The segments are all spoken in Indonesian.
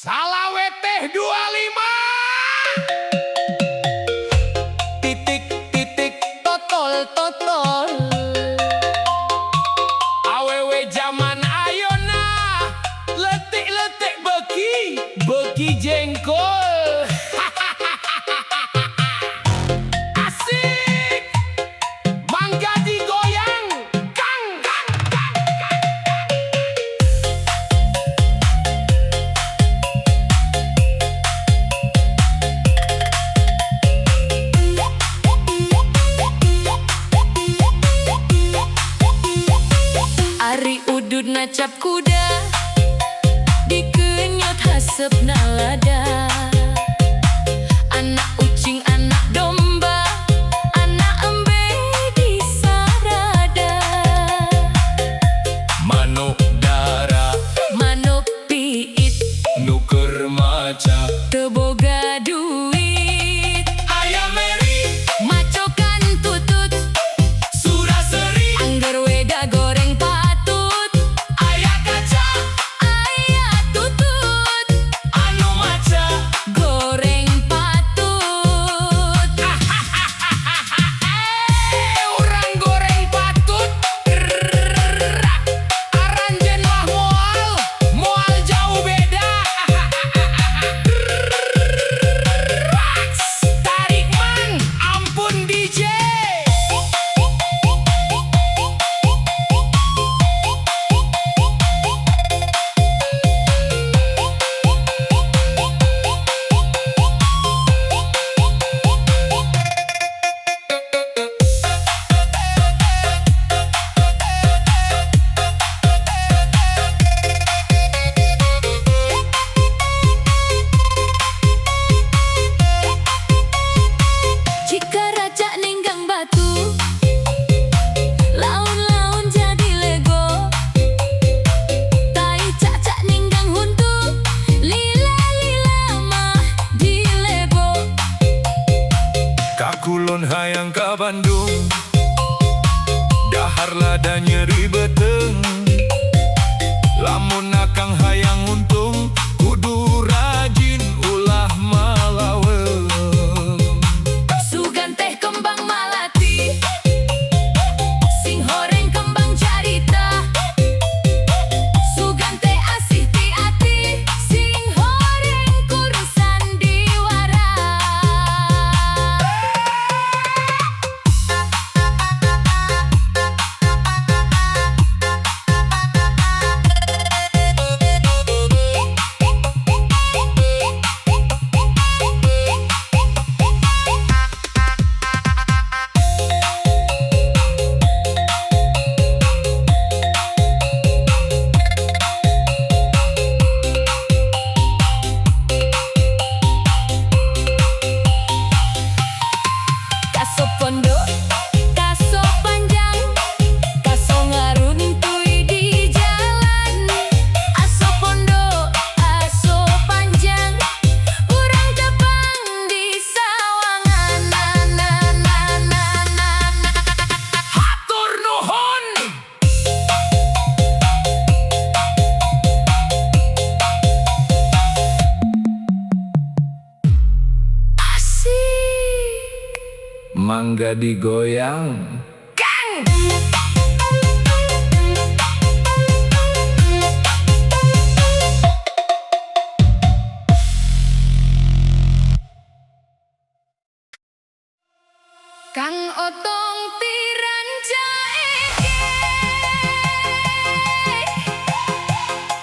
Salawe teh 25. Titik titik totol totol. Awewe zaman ayona letik letik beki beki jengkol. Asik mangga digoyang kang kang kang kang. Ari udud nacap kuda dikenyot hasep nalada. Anak ucing anak domba anak embe di sarada. Manuk dara Manuk piit nuker maca. teboga duit. Ayam meri Macokan tutut suraseri. angger weda goreng patut. Ayah kaca Aya tutut anu maca. goreng patut. Orang goreng patut. Aranjen mah moal jauh beda. Tarik man, ampun DJ. Jika raja ninggang batu, laun-laun jadi lego. Tai cacak ninggang huntu, lila-lila mah di lebo. Kakulon hayang ka Bandung, dahar lada nyeri beteng. Lamun akang hayang untung, kudu rajin ulah malaweng. Sugan teh kembang malati, sing horeng kembang carita. Sugan teh asih ti ati, sing horeng kurusan diwara. Kaso pondok, kaso panjang, kaso ngaruntui di jalan. Aso pondok, aso panjang, urang tepang di sawangan. Na na na na na na. Hatur nuhun. Asik. Mangga digoyang. Kang otong tiran jaeke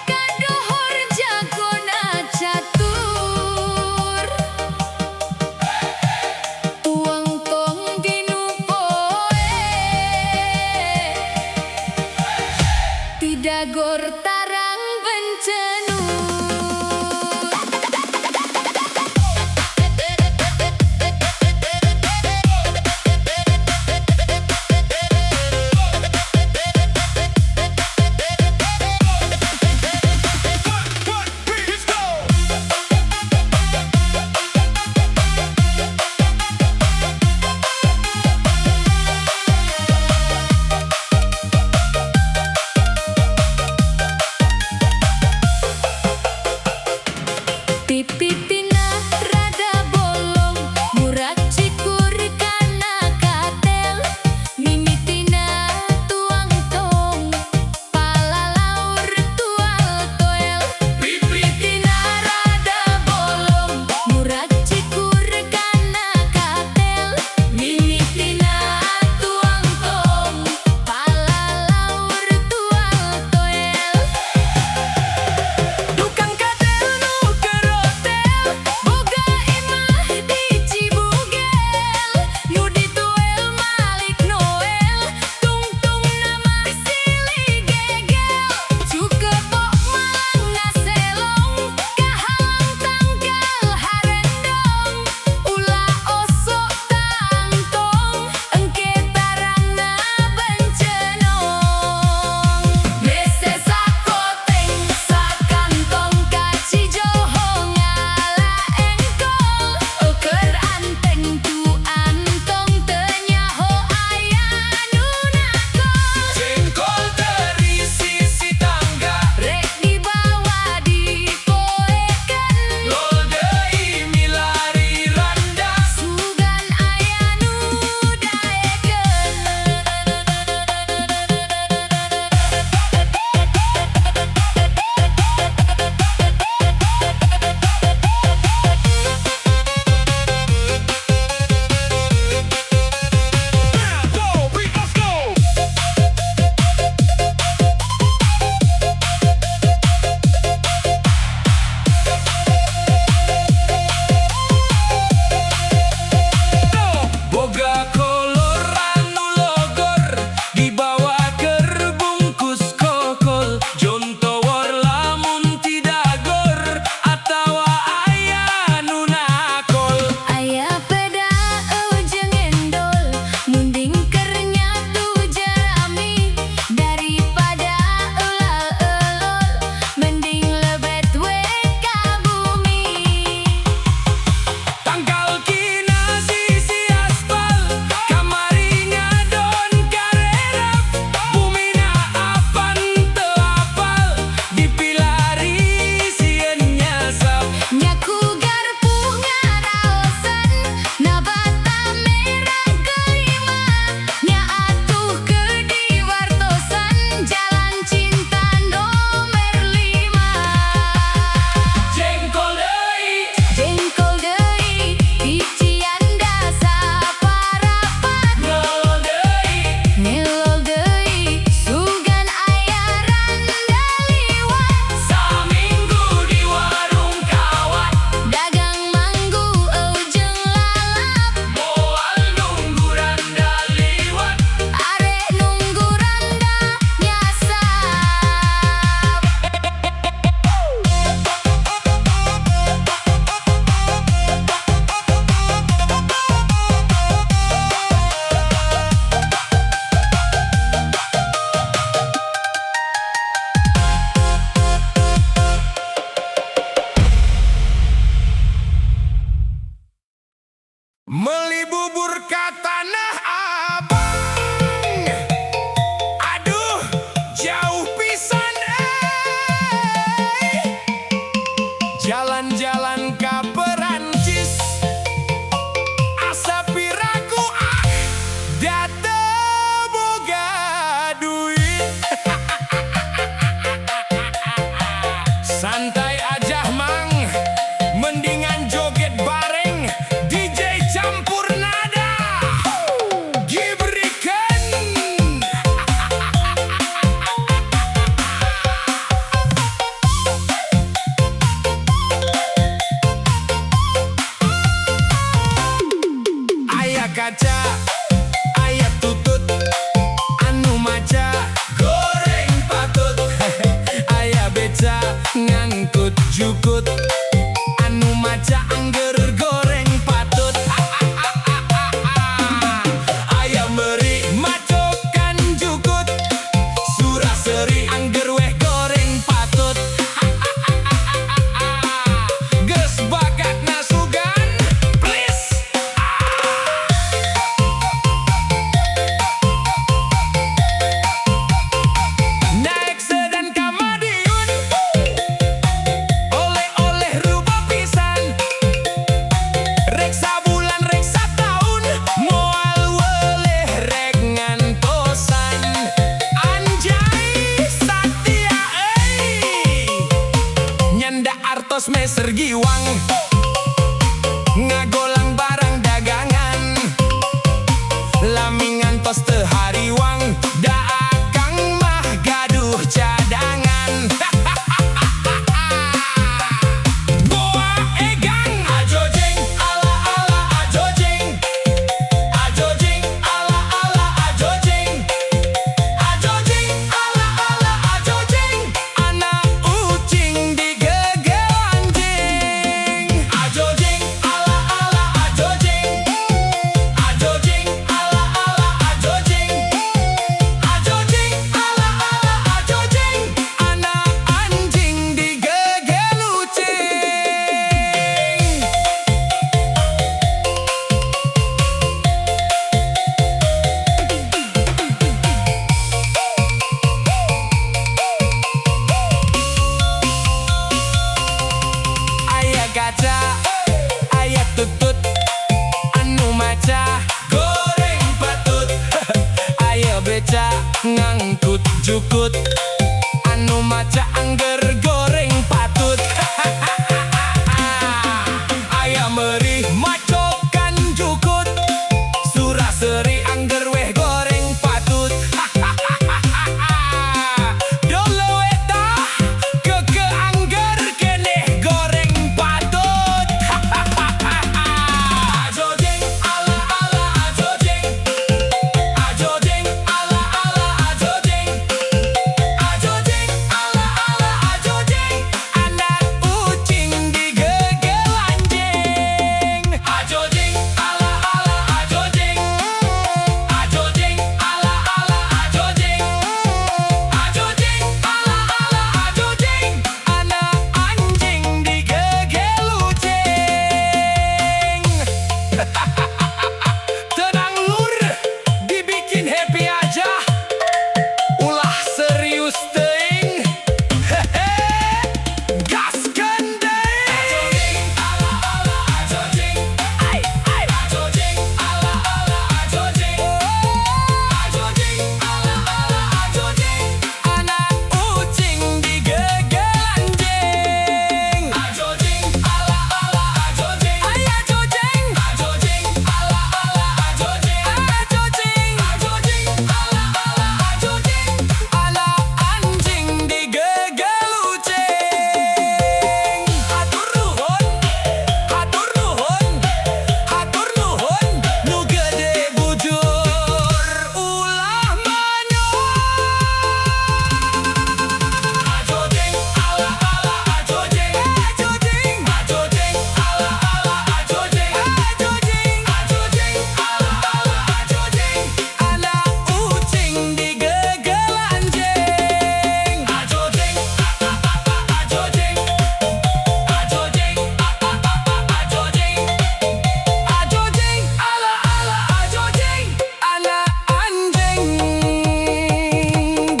kadohor jagona catur. Tuang tong dinu poe Pipitina rada bolong, murah cikur kana katel. Mimitina tuang tong, palalaur tual toel. Pipitina rada bolong, murah cikur kana katel. Mimitina tuang tong, palalaur tual toel. Tukang kadel nu keur hotel, boga imah di Cibugel. Nu dituel Malik Noel, tungtung nama silih gegel. Cukebo Malang ngaselong, kahalang tanggal harendong. Ulah osok tangtong, engke tarangna bencenong. Mese sakoteng sakantong kacijoho ngala engkol. Keur anteng tu antong teu nyaho aya nu nakol. Jengkol terisi si tangga, Rek dibawa dipoekeun, lol deui milari randa. sugan aya nu daekeun. Go, beat, let's go. Boga kolor anu logor, dibawa keur bungkus kokol. Jontowor lamun tidagor, atawa aya nu nakol. Aya peda jeung endol, munding keur nyatu jerami. Daripada elal-elol, mending lebet we ka bumi. Tangkal kina sisi aspal, kamari ngadon karerap. Bumina apan teu apal, dipilari sieun nyasap. Nyaku garpu ngaraosan, nabata merah kelima. Nya atuh keur diwartosan, jalan cinta nomer 5. Jengkol deui, Jengkol deui, hician dasa parapat. nol deui. Ngelol deui, sugan aya randa liwat. Saminggu di warung kawat, Dagang manggu jeung lalap, moal nunggu randa liwat. arek nunggu randa nyasap. Meli bubur ka Tanah Abang, aduh jauh pisan jalan-jalan ka Perancis, asa piraku da teu boga duit. Santai aja mang, mendingan joget bareng DJ campur nada. Gibrikan artos meser giwang ngagolang barang dagangan lami ngantos teu hariwang da akang mah gaduh cadangan. Boa egang ajojeng ala ala ajojeng ajojeng ala ala ajojeng ajojeng ala ala ajojeng anak ucing digegel anjing ajojeng ala ala ajojeng ajojeng ala ala ajojeng ajojeng ala ala ajojeng anak anjing digegel ucing. Aya kaca, aya tutut, anu maca goreng patut. Aya beca ngangkut jukut, anu maca angger goreng patut. Aya meurih macokan jukut, suraseri angger weh goreng patut. Dolo eta keke angger keneh goreng patut. Ajojeng ala ala ajojeng ajojeng ala ala ajojeng ajojeng ala ala ajojeng anak ucing digegel anjing ajojeng ala ala ajojeng ajojeng ala ala ajojeng ajojeng ala ala ajojeng anak anjing digegel ucing. Tenang lur, dibikin happy aja, ulah serius teuing. Hehe, gaskeun deui. Ajojeng ala ala ajojeng ai ai ajojeng ala ala ajojeng ajojeng ala ala ajojeng anak ucing digegel anjing ajojeng ala ala ajojeng ai ajojeng ajojeng ala ala ajojeng ajojeng ajojeng ala ala ajojeng anak anjing digegel ucing. Hatur nuhun hatur nuhun hatur nuhun nu gede bujur ulah ajojeng ala ala ajojeng ajojeng ajojeng ala ala ajojeng ajojeng ajojeng ala ala ajojeng anak ucing digegel anjing ajojeng ajojeng ajojeng ajojeng ajojeng ala ala ajojeng anak anjing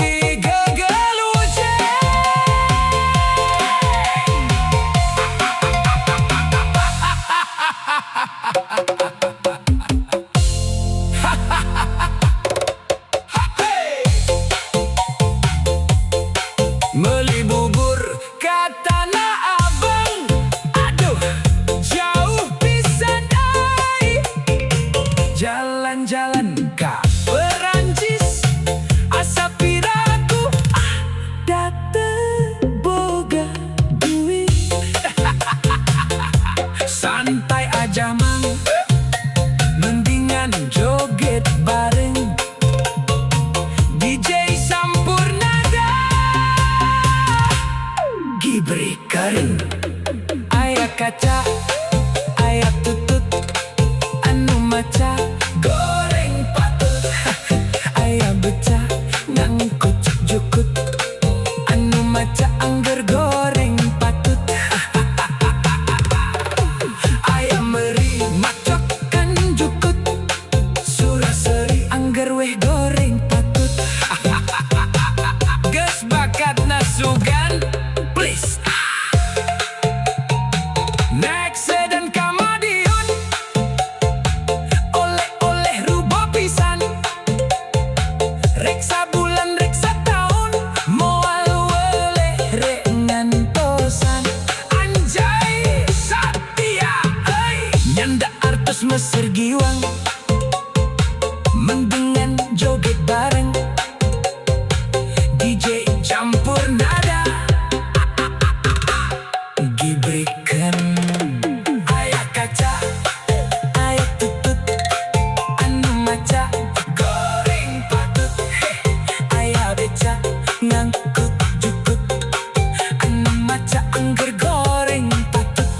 digegel ucing. Meuli bubur ka Tanah Abang, aduh jauh pisan ai. Jalan-jalan ka Perancis, asa piraku da teu boga duit. Santai aja mang, mendingan joget bareng DJ Sampurnada. Gibri kering aya kaca aya tutut anu maca goreng patut. Aya beca ngangkut jukut, anu maca angger goreng patut. Aya meuri macokan jukut, suraseri angger weh goreng patut. Geus bakatna sugan please. Next Mesir giwang mendengan joget bareng DJ campur nada Gibrikan ayah kaca ayah tutut anu maca goreng patut ayah beca ngangkut jukut anu maca angger goreng patut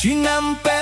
Cinampe